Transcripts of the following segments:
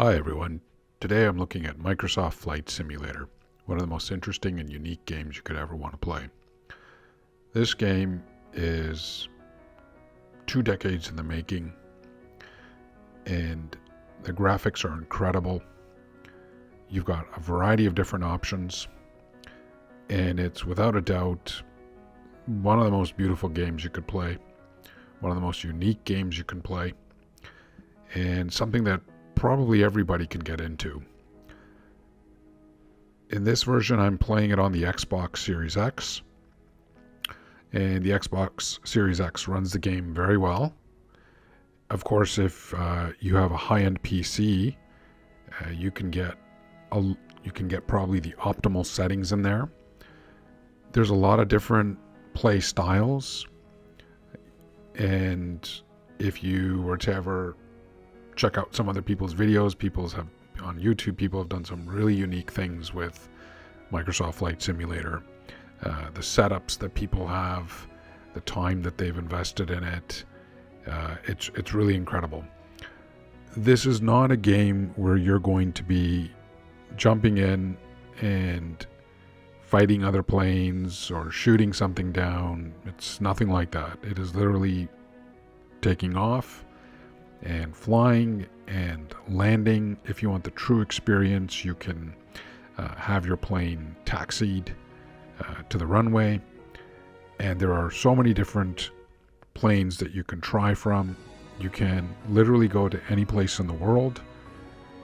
Hi everyone. Today I'm looking at Microsoft Flight Simulator, one of the most interesting and unique games you could ever want to play. This game is 2 decades in the making, and the graphics are incredible. You've got a variety of different options, and it's without a doubt one of the most beautiful games you could play, one of the most unique games you can play, and something that probably everybody can get into. In this version, I'm playing it on the Xbox Series X, and the Xbox Series X runs the game very well. Of course, if you have a high-end PC, you can get probably the optimal settings in there. There's a lot of different play styles, and if you were to ever check out some other people's videos, on YouTube, people have done some really unique things with Microsoft Flight Simulator. The setups that people have, the time that they've invested in it, it's really incredible. This is not a game where you're going to be jumping in and fighting other planes or shooting something down. It's nothing like that. It is literally taking off and flying and landing. If you want the true experience, you can have your plane taxied to the runway, and there are so many different planes that you can try from. You can literally go to any place in the world.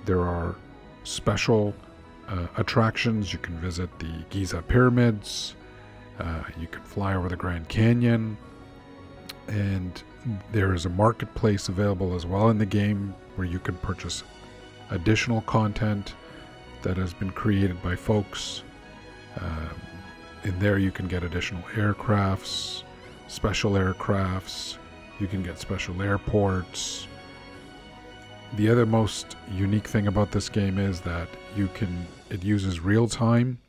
There are special attractions. You can visit the Giza pyramids, you can fly over the Grand Canyon, and there is a marketplace available as well in the game where you can purchase additional content that has been created by folks. In there you can get additional aircrafts, special aircrafts, you can get special airports. The other most unique thing about this game is that it uses real time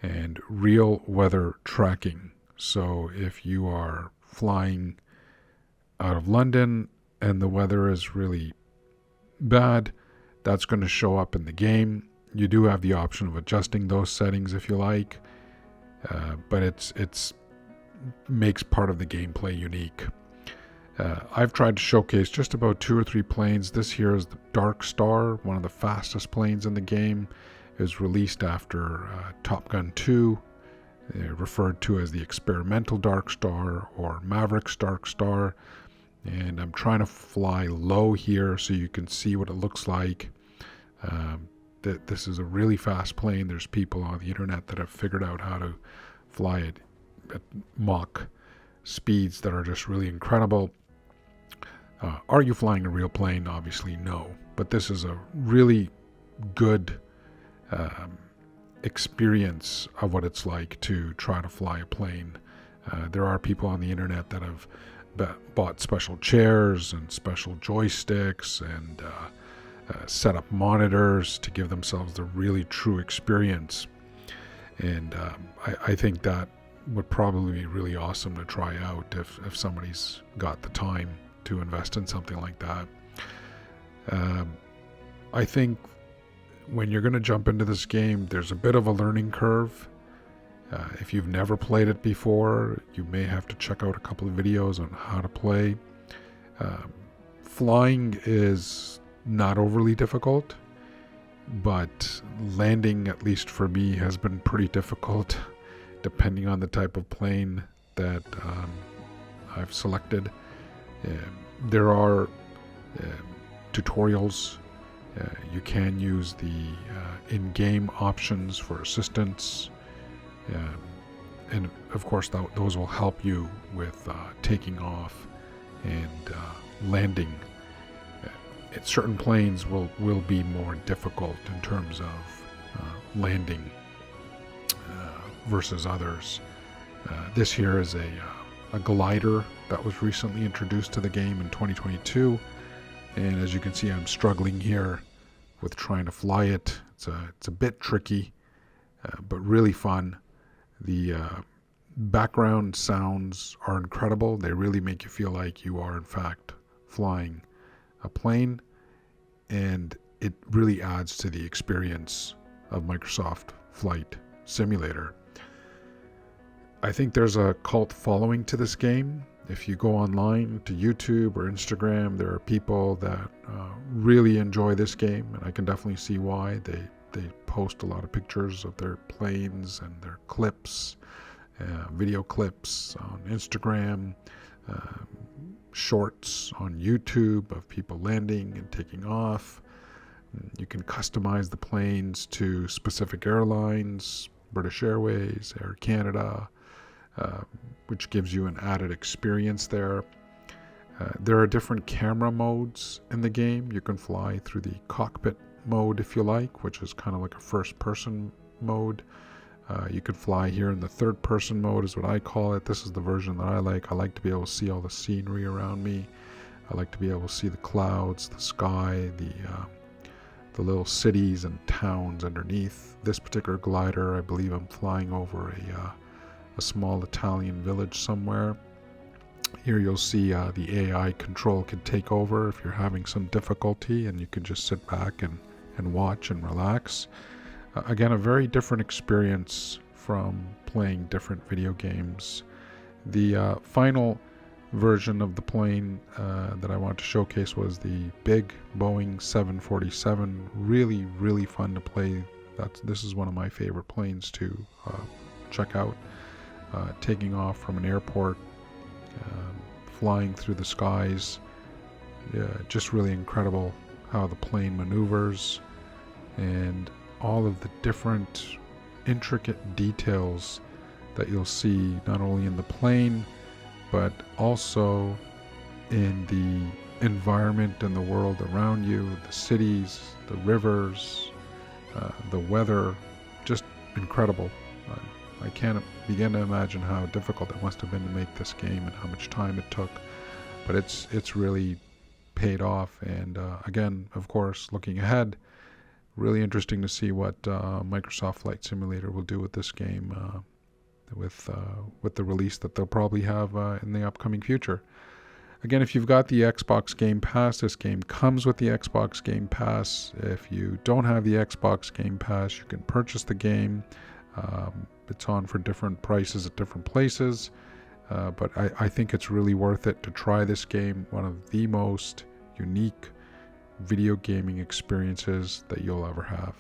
and real weather tracking. So if you are flying out of London and the weather is really bad, that's going to show up in the game. You do have the option of adjusting those settings if you like, but it's makes part of the gameplay unique. I've tried to showcase just about 2 or 3 planes. This here is the Dark Star, one of the fastest planes in the game. It was released after Top Gun 2, referred to as the Experimental Dark Star or Maverick's Dark Star. And I'm trying to fly low here so you can see what it looks like. This is a really fast plane. There's people on the internet that have figured out how to fly it at Mach speeds that are just really incredible. Are you flying a real plane? Obviously no, but this is a really good experience of what it's like to try to fly a plane. There are people on the internet that have bought special chairs and special joysticks and set up monitors to give themselves the really true experience. And I think that would probably be really awesome to try out if somebody's got the time to invest in something like that. I think when you're going to jump into this game, there's a bit of a learning curve. If you've never played it before, you may have to check out a couple of videos on how to play. Flying is not overly difficult, but landing, at least for me, has been pretty difficult depending on the type of plane that I've selected. There are tutorials. You can use the in-game options for assistance. And of course those will help you with taking off and landing. Certain planes will be more difficult in terms of landing versus others. This here is a glider that was recently introduced to the game in 2022, and as you can see, I'm struggling here with trying to fly it. It's a bit tricky, but really fun. The background sounds are incredible. They really make you feel like you are in fact flying a plane, and it really adds to the experience of Microsoft Flight Simulator. I think there's a cult following to this game. If you go online to YouTube or Instagram, there are people that really enjoy this game, and I can definitely see why. They post a lot of pictures of their planes and their clips, video clips on Instagram, shorts on YouTube of people landing and taking off. You can customize the planes to specific airlines, British Airways, Air Canada, which gives you an added experience there. There are different camera modes in the game. You can fly through the cockpit mode if you like, which is kind of like a first-person mode. You could fly here in the third-person mode is what I call it. This is the version that I like. I like to be able to see all the scenery around me. I like to be able to see the clouds, the sky, the little cities and towns underneath. This particular glider, I believe I'm flying over a small Italian village somewhere. Here you'll see the AI control can take over if you're having some difficulty, and you can just sit back and watch and relax. Again, a very different experience from playing different video games. The final version of the plane that I wanted to showcase was the big Boeing 747. Really, really fun to play. This is one of my favorite planes to check out. Taking off from an airport, flying through the skies. Just really incredible how the plane maneuvers and all of the different intricate details that you'll see not only in the plane but also in the environment and the world around you, the cities, the rivers, the weather. Just incredible. I can't begin to imagine how difficult it must have been to make this game and how much time it took, but it's really paid off. And again, of course, looking ahead, really interesting to see what Microsoft Flight Simulator will do with this game, with the release that they'll probably have in the upcoming future. Again, if you've got the Xbox Game Pass, this game comes with the Xbox Game Pass. If you don't have the Xbox Game Pass, you can purchase the game. It's on for different prices at different places, but I think it's really worth it to try this game. One of the most unique video gaming experiences that you'll ever have.